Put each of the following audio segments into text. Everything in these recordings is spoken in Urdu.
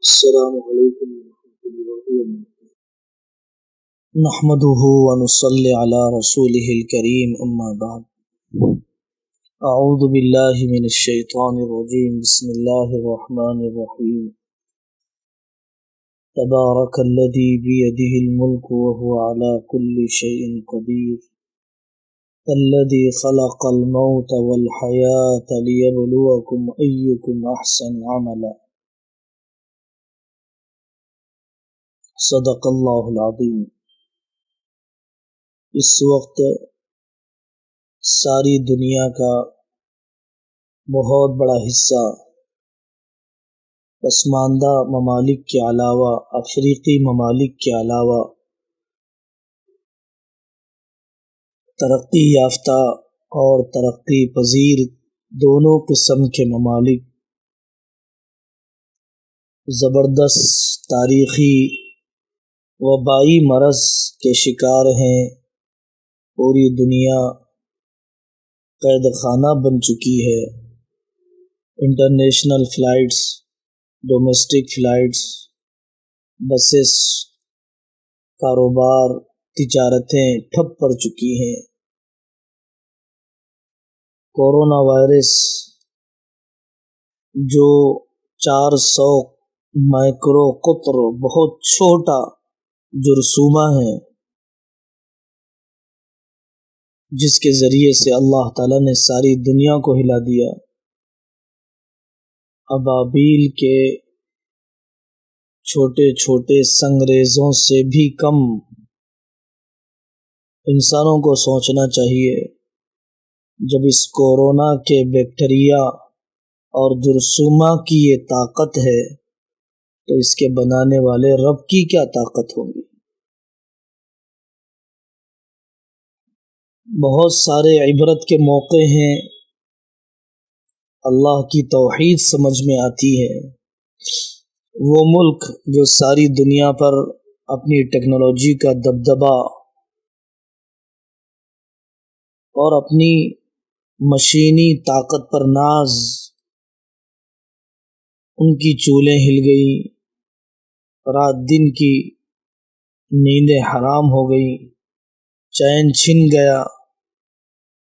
السلام علیکم ورحمۃ اللہ وبرکاتہ۔ نحمده ونصلي على رسوله الكريم اما بعد، اعوذ باللہ من الشیطان الرجیم، بسم اللہ الرحمن الرحیم۔ تبارک الذی بیدہ الملک وهو على كل شیء قدیر، الذی خلق الموت والحیاة لیبلوکم ایکم احسن عملا، صدق اللہ العظیم۔ اس وقت ساری دنیا کا بہت بڑا حصہ پسماندہ ممالک کے علاوہ، افریقی ممالک کے علاوہ، ترقی یافتہ اور ترقی پذیر دونوں قسم کے ممالک زبردست تاریخی وبائی مرض کے شکار ہیں۔ پوری دنیا قید خانہ بن چکی ہے۔ انٹرنیشنل فلائٹس، ڈومیسٹک فلائٹس، بسیں، کاروبار، تجارتیں ٹھپ پڑ چکی ہیں۔ کورونا وائرس جو 400 مائکرو قطر بہت چھوٹا جرثومہ ہے، جس کے ذریعے سے اللہ تعالیٰ نے ساری دنیا کو ہلا دیا، ابابیل کے چھوٹے چھوٹے سنگریزوں سے بھی کم۔ انسانوں کو سوچنا چاہیے، جب اس کورونا کے بیکٹیریا اور جرثومہ کی یہ طاقت ہے تو اس کے بنانے والے رب کی کیا طاقت ہوگی۔ بہت سارے عبرت کے موقع ہیں، اللہ کی توحید سمجھ میں آتی ہے۔ وہ ملک جو ساری دنیا پر اپنی ٹیکنالوجی کا دبدبہ اور اپنی مشینی طاقت پر ناز، ان کی چولیں ہل گئی، رات دن کی نیندیں حرام ہو گئی، چین چھن گیا،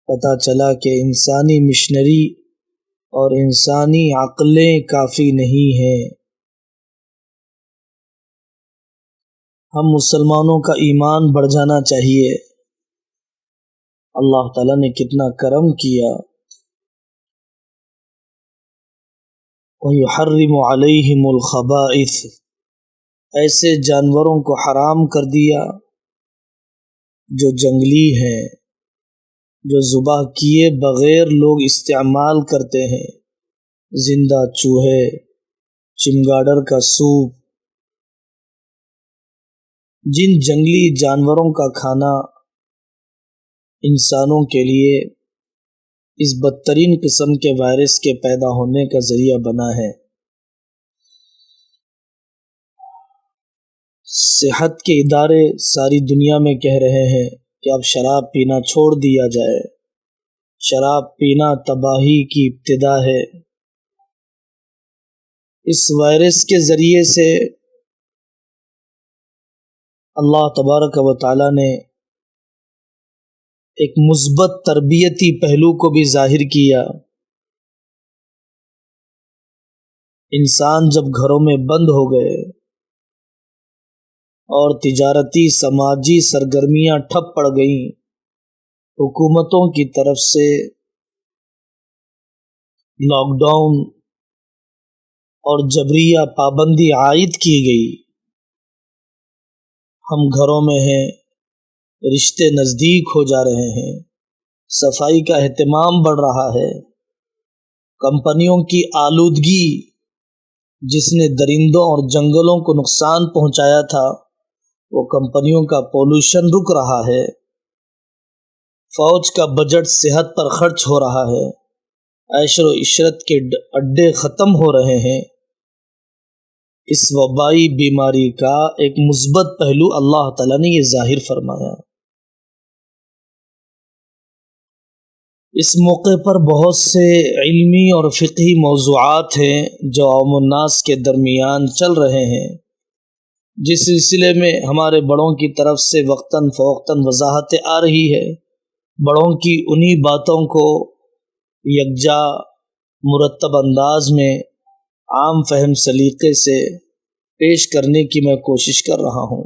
پتہ چلا کہ انسانی مشنری اور انسانی عقلیں کافی نہیں ہیں۔ ہم مسلمانوں کا ایمان بڑھ جانا چاہیے۔ اللہ تعالیٰ نے کتنا کرم کیا۔ وَيُحَرِّمُ عَلَيْهِمُ الْخَبَائِثَ، ایسے جانوروں کو حرام کر دیا جو جنگلی ہیں، جو ذبح کیے بغیر لوگ استعمال کرتے ہیں، زندہ چوہے، چمگاڈر کا سوپ۔ جن جنگلی جانوروں کا کھانا انسانوں کے لیے اس بدترین قسم کے وائرس کے پیدا ہونے کا ذریعہ بنا ہے۔ صحت کے ادارے ساری دنیا میں کہہ رہے ہیں کہ اب شراب پینا چھوڑ دیا جائے۔ شراب پینا تباہی کی ابتدا ہے۔ اس وائرس کے ذریعے سے اللہ تبارک و تعالیٰ نے ایک مثبت تربیتی پہلو کو بھی ظاہر کیا۔ انسان جب گھروں میں بند ہو گئے اور تجارتی سماجی سرگرمیاں ٹھپ پڑ گئیں، حکومتوں کی طرف سے لاک ڈاؤن اور جبریہ پابندی عائد کی گئی، ہم گھروں میں ہیں، رشتے نزدیک ہو جا رہے ہیں، صفائی کا اہتمام بڑھ رہا ہے، کمپنیوں کی آلودگی جس نے درندوں اور جنگلوں کو نقصان پہنچایا تھا، وہ کمپنیوں کا پولوشن رک رہا ہے، فوج کا بجٹ صحت پر خرچ ہو رہا ہے، عیش و عشرت کے اڈے ختم ہو رہے ہیں۔ اس وبائی بیماری کا ایک مثبت پہلو اللہ تعالیٰ نے یہ ظاہر فرمایا۔ اس موقع پر بہت سے علمی اور فقہی موضوعات ہیں جو عوام الناس کے درمیان چل رہے ہیں، جس سلسلے میں ہمارے بڑوں کی طرف سے وقتاً فوقتاً وضاحتیں آ رہی ہے۔ بڑوں کی انہی باتوں کو یکجا مرتب انداز میں عام فہم سلیقے سے پیش کرنے کی میں کوشش کر رہا ہوں۔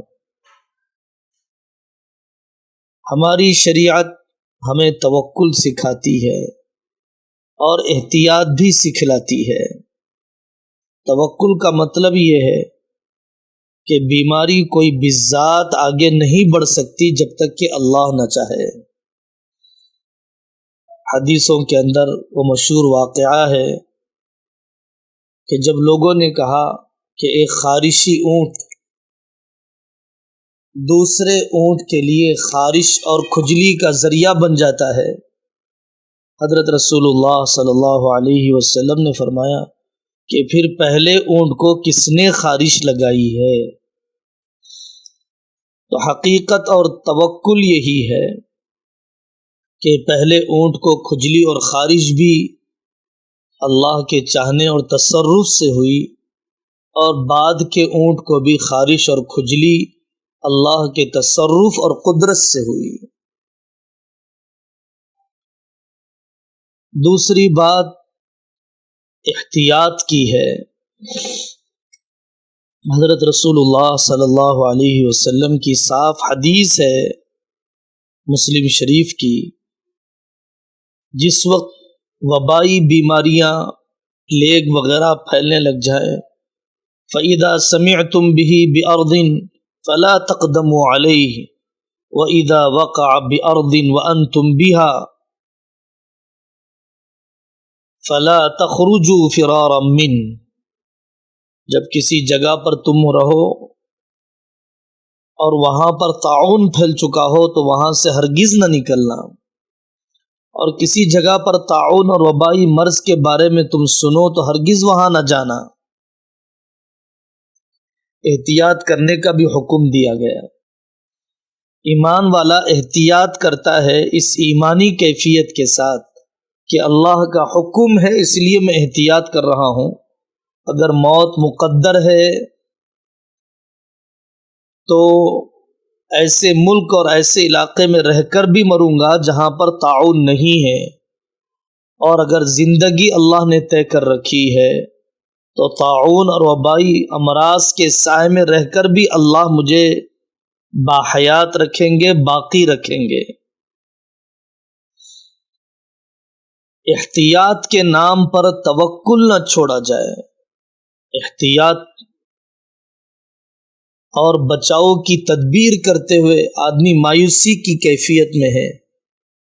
ہماری شریعت ہمیں توکل سکھاتی ہے اور احتیاط بھی سکھلاتی ہے۔ توکل کا مطلب یہ ہے کہ بیماری کوئی بذات آگے نہیں بڑھ سکتی جب تک کہ اللہ نہ چاہے۔ حدیثوں کے اندر وہ مشہور واقعہ ہے کہ جب لوگوں نے کہا کہ ایک خارشی اونٹ دوسرے اونٹ کے لیے خارش اور کھجلی کا ذریعہ بن جاتا ہے، حضرت رسول اللہ صلی اللہ علیہ وسلم نے فرمایا کہ پھر پہلے اونٹ کو کس نے خارش لگائی ہے؟ تو حقیقت اور توکل یہی ہے کہ پہلے اونٹ کو کھجلی اور خارش بھی اللہ کے چاہنے اور تصرف سے ہوئی، اور بعد کے اونٹ کو بھی خارش اور کھجلی اللہ کے تصرف اور قدرت سے ہوئی۔ دوسری بات احتیاط کی ہے۔ حضرت رسول اللہ صلی اللہ علیہ وسلم کی صاف حدیث ہے مسلم شریف کی، جس وقت وبائی بیماریاں پلیگ وغیرہ پھیلنے لگ جائے، فَإِذَا سَمِعْتُمْ بِهِ بِأَرْضٍ فَلَا تَقْدَمُوا عَلَيْهِ وَإِذَا وَقَعَ بِأَرْضٍ وَأَنْتُمْ بِهَا فَلَا تَخْرُجُوا فِرَارًا مِّنْهُ۔ جب کسی جگہ پر تم رہو اور وہاں پر طاعون پھیل چکا ہو تو وہاں سے ہرگز نہ نکلنا، اور کسی جگہ پر طاعون اور وبائی مرض کے بارے میں تم سنو تو ہرگز وہاں نہ جانا۔ احتیاط کرنے کا بھی حکم دیا گیا۔ ایمان والا احتیاط کرتا ہے اس ایمانی کیفیت کے ساتھ کہ اللہ کا حکم ہے اس لیے میں احتیاط کر رہا ہوں، اگر موت مقدر ہے تو ایسے ملک اور ایسے علاقے میں رہ کر بھی مروں گا جہاں پر طاعون نہیں ہے، اور اگر زندگی اللہ نے طے کر رکھی ہے تو طاعون اور وبائی امراض کے سائے میں رہ کر بھی اللہ مجھے باحیات رکھیں گے، باقی رکھیں گے۔ احتیاط کے نام پر توکل نہ چھوڑا جائے۔ احتیاط اور بچاؤ کی تدبیر کرتے ہوئے آدمی مایوسی کی کیفیت میں ہے،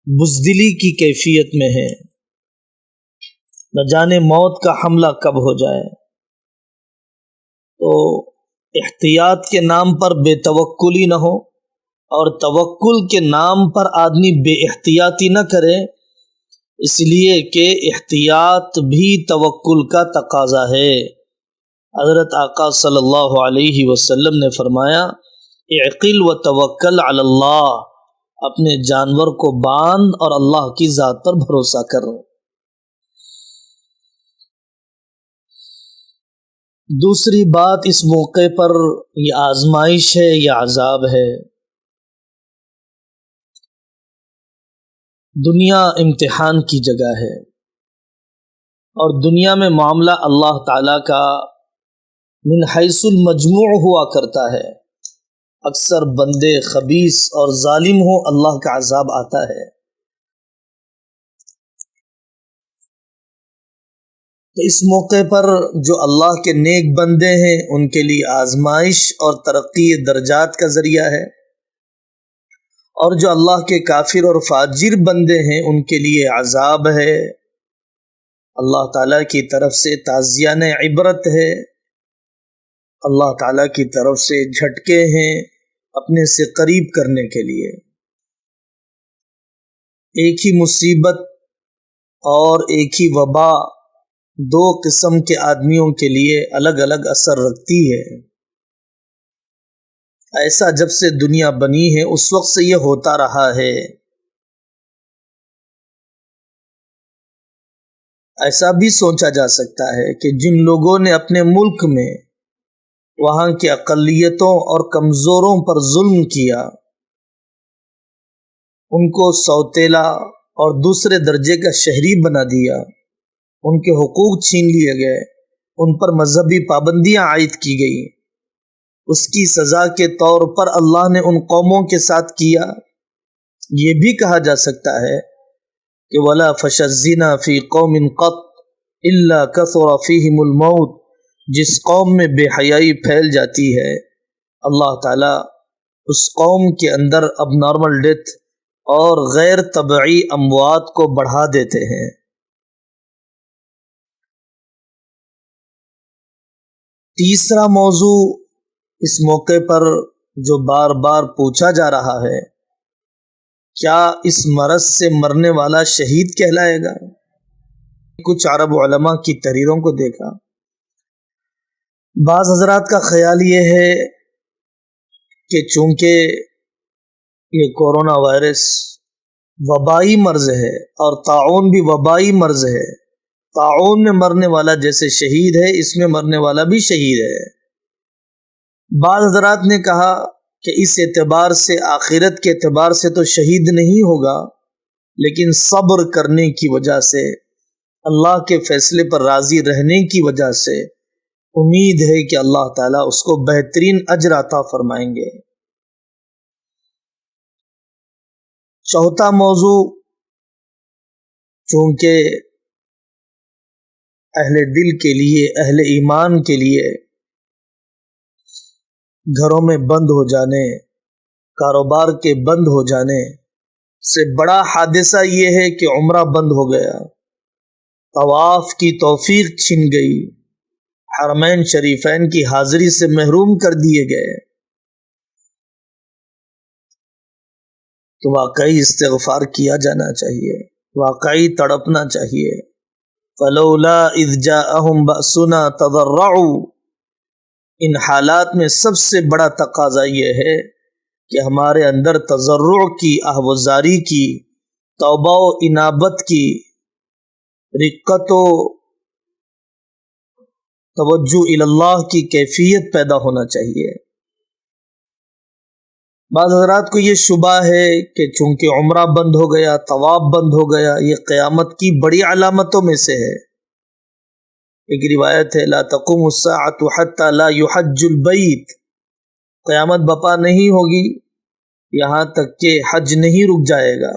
بزدلی کی کیفیت میں ہے، نہ جانے موت کا حملہ کب ہو جائے۔ تو احتیاط کے نام پر بے توکلی نہ ہو، اور توکل کے نام پر آدمی بے احتیاطی نہ کرے، اس لیے کہ احتیاط بھی توکل کا تقاضا ہے۔ حضرت آقا صلی اللہ علیہ وسلم نے فرمایا، اعقل و توکل علی اللہ، اپنے جانور کو باندھ اور اللہ کی ذات پر بھروسہ کر۔ دوسری بات اس موقع پر یہ آزمائش ہے یا عذاب ہے۔ دنیا امتحان کی جگہ ہے، اور دنیا میں معاملہ اللہ تعالیٰ کا من حیث المجموع ہوا کرتا ہے۔ اکثر بندے خبیث اور ظالم ہوں، اللہ کا عذاب آتا ہے۔ تو اس موقع پر جو اللہ کے نیک بندے ہیں ان کے لیے آزمائش اور ترقی درجات کا ذریعہ ہے، اور جو اللہ کے کافر اور فاجر بندے ہیں ان کے لیے عذاب ہے، اللہ تعالیٰ کی طرف سے تعزیان عبرت ہے، اللہ تعالیٰ کی طرف سے جھٹکے ہیں اپنے سے قریب کرنے کے لیے۔ ایک ہی مصیبت اور ایک ہی وبا دو قسم کے آدمیوں کے لیے الگ الگ اثر رکھتی ہے۔ ایسا جب سے دنیا بنی ہے اس وقت سے یہ ہوتا رہا ہے۔ ایسا بھی سوچا جا سکتا ہے کہ جن لوگوں نے اپنے ملک میں وہاں کی اقلیتوں اور کمزوروں پر ظلم کیا، ان کو سوتیلا اور دوسرے درجے کا شہری بنا دیا، ان کے حقوق چھین لیے گئے، ان پر مذہبی پابندیاں عائد کی گئی، اس کی سزا کے طور پر اللہ نے ان قوموں کے ساتھ کیا۔ یہ بھی کہا جا سکتا ہے کہ وَلَا فَشَ الزِّنَا فِي قَوْمٍ قَطْ إِلَّا كَثُرَ فِيهِمُ الْمَوْتِ، جس قوم میں بے حیائی پھیل جاتی ہے اللہ تعالیٰ اس قوم کے اندر اب نارمل ڈیتھ اور غیر طبعی اموات کو بڑھا دیتے ہیں۔ تیسرا موضوع اس موقع پر جو بار بار پوچھا جا رہا ہے، کیا اس مرض سے مرنے والا شہید کہلائے گا؟ کچھ عرب علماء کی تحریروں کو دیکھا، بعض حضرات کا خیال یہ ہے کہ چونکہ یہ کورونا وائرس وبائی مرض ہے اور طاعون بھی وبائی مرض ہے، طاعون میں مرنے والا جیسے شہید ہے، اس میں مرنے والا بھی شہید ہے۔ بعض حضرات نے کہا کہ اس اعتبار سے آخرت کے اعتبار سے تو شہید نہیں ہوگا، لیکن صبر کرنے کی وجہ سے، اللہ کے فیصلے پر راضی رہنے کی وجہ سے امید ہے کہ اللہ تعالیٰ اس کو بہترین اجر عطا فرمائیں گے۔ چوتھا موضوع، چونکہ اہل دل کے لیے، اہل ایمان کے لیے گھروں میں بند ہو جانے، کاروبار کے بند ہو جانے سے بڑا حادثہ یہ ہے کہ عمرہ بند ہو گیا، طواف کی توفیق چھن گئی، حرمین شریفین کی حاضری سے محروم کر دیے گئے، تو واقعی استغفار کیا جانا چاہیے، واقعی تڑپنا چاہیے۔ فلولا اذ جاءہم بأسنا تضرعوا، ان حالات میں سب سے بڑا تقاضا یہ ہے کہ ہمارے اندر تضرع کی، آہوازاری کی، توبہ و انابت کی، رقت و توجہ اللہ کی کیفیت پیدا ہونا چاہیے۔ بعض حضرات کو یہ شبہ ہے کہ چونکہ عمرہ بند ہو گیا، طواف بند ہو گیا، یہ قیامت کی بڑی علامتوں میں سے ہے۔ ایک روایت ہے لا تقوم الساعة حتى لا يحج البيت، قیامت بپا نہیں ہوگی یہاں تک کہ حج نہیں رک جائے گا،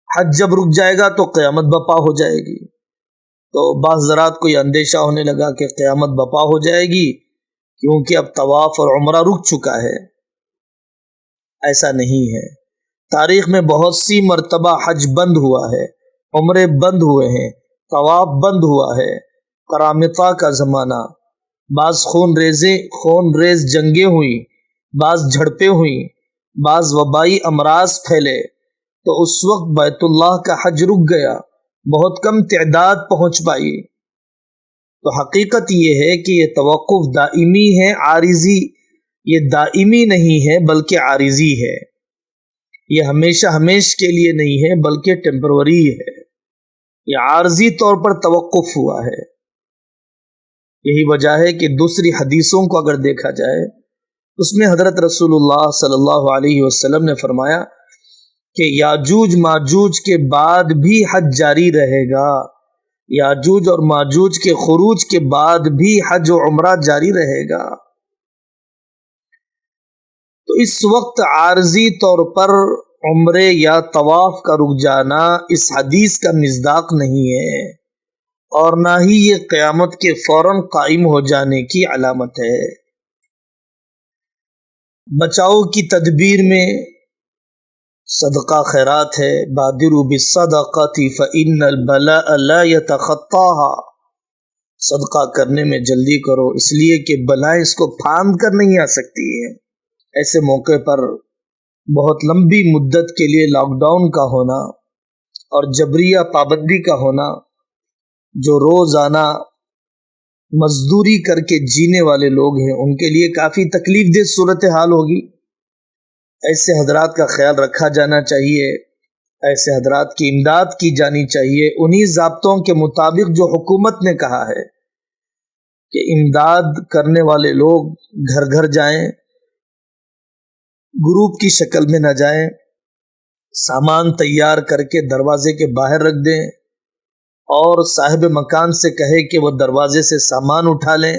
حج جب رک جائے گا تو قیامت بپا ہو جائے گی۔ تو بعض حضرات کو یہ اندیشہ ہونے لگا کہ قیامت بپا ہو جائے گی کیونکہ اب طواف اور عمرہ رک چکا ہے۔ ایسا نہیں ہے، تاریخ میں بہت سی مرتبہ حج بند ہوا ہے، عمرے بند ہوئے ہیں، طواف بند ہوا ہے۔ قرامطہ کا زمانہ، بعض خون ریز جنگیں ہوئیں، بعض جھڑپیں ہوئیں، بعض وبائی امراض پھیلے، تو اس وقت بیت اللہ کا حج رک گیا، بہت کم تعداد پہنچ پائی۔ تو حقیقت یہ ہے کہ یہ توقف دائمی ہے، عارضی، یہ دائمی نہیں ہے بلکہ عارضی ہے، یہ ہمیشہ کے لیے نہیں ہے بلکہ ٹیمپروری ہے، یہ عارضی طور پر توقف ہوا ہے۔ یہی وجہ ہے کہ دوسری حدیثوں کو اگر دیکھا جائے اس میں حضرت رسول اللہ صلی اللہ علیہ وسلم نے فرمایا کہ یاجوج ماجوج کے بعد بھی حج جاری رہے گا، یاجوج اور ماجوج کے خروج کے بعد بھی حج و عمرہ جاری رہے گا۔ تو اس وقت عارضی طور پر عمرے یا طواف کا رک جانا اس حدیث کا مصداق نہیں ہے، اور نہ ہی یہ قیامت کے فوراً قائم ہو جانے کی علامت ہے۔ بچاؤ کی تدبیر میں صدقہ خیرات ہے، بادروا بالصدقۃ فإن البلاء لا يتخطاها، صدقہ کرنے میں جلدی کرو اس لیے کہ بلائیں اس کو پھاند کر نہیں آ سکتی ہیں۔ ایسے موقع پر بہت لمبی مدت کے لیے لاک ڈاؤن کا ہونا اور جبریہ پابندی کا ہونا، جو روزانہ مزدوری کر کے جینے والے لوگ ہیں ان کے لیے کافی تکلیف دہ صورتحال ہوگی۔ ایسے حضرات کا خیال رکھا جانا چاہیے ایسے حضرات کی امداد کی جانی چاہیے، انہی ضابطوں کے مطابق جو حکومت نے کہا ہے کہ امداد کرنے والے لوگ گھر گھر جائیں، گروپ کی شکل میں نہ جائیں، سامان تیار کر کے دروازے کے باہر رکھ دیں اور صاحب مکان سے کہے کہ وہ دروازے سے سامان اٹھا لیں۔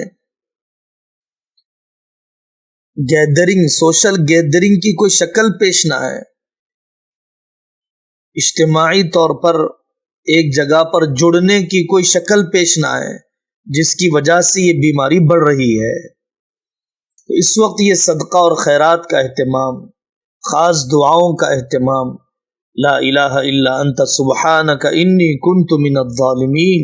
گیدرنگ، سوشل گیدرنگ کی کوئی شکل پیش نہ ہے، اجتماعی طور پر ایک جگہ پر جڑنے کی کوئی شکل پیش نہ ہے، جس کی وجہ سے یہ بیماری بڑھ رہی ہے۔ تو اس وقت یہ صدقہ اور خیرات کا اہتمام، خاص دعاؤں کا اہتمام، لا الہ الا انت سبحانک انی کنت من الظالمین،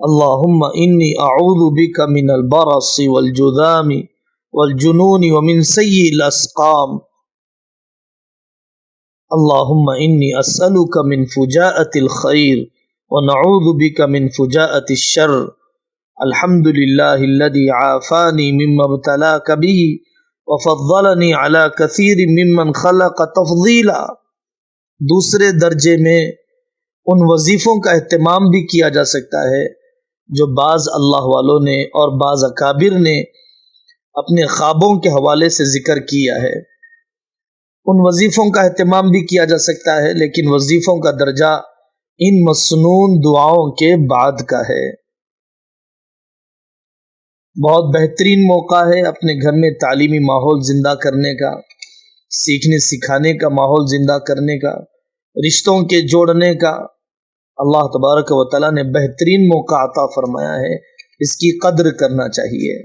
اللہم انی اعوذ بک من البرص والجذام والجنون ومن سیء الاسقام، اللہم انی اسألک من فجاءة الخیر ونعوذ بک من فجاءة الشر، الحمد للہ الذی عافانی مما ابتلاک به وفضلنی علی کثیر ممن خلق تفضیلا۔ دوسرے درجے میں ان وظیفوں کا اہتمام بھی کیا جا سکتا ہے جو بعض اللہ والوں نے اور بعض اکابر نے اپنے خوابوں کے حوالے سے ذکر کیا ہے، ان وظیفوں کا اہتمام بھی کیا جا سکتا ہے، لیکن وظیفوں کا درجہ ان مسنون دعاؤں کے بعد کا ہے۔ بہت بہترین موقع ہے اپنے گھر میں تعلیمی ماحول زندہ کرنے کا، سیکھنے سکھانے کا ماحول زندہ کرنے کا، رشتوں کے جوڑنے کا۔ اللہ تبارک و تعالیٰ نے بہترین موقع عطا فرمایا ہے، اس کی قدر کرنا چاہیے۔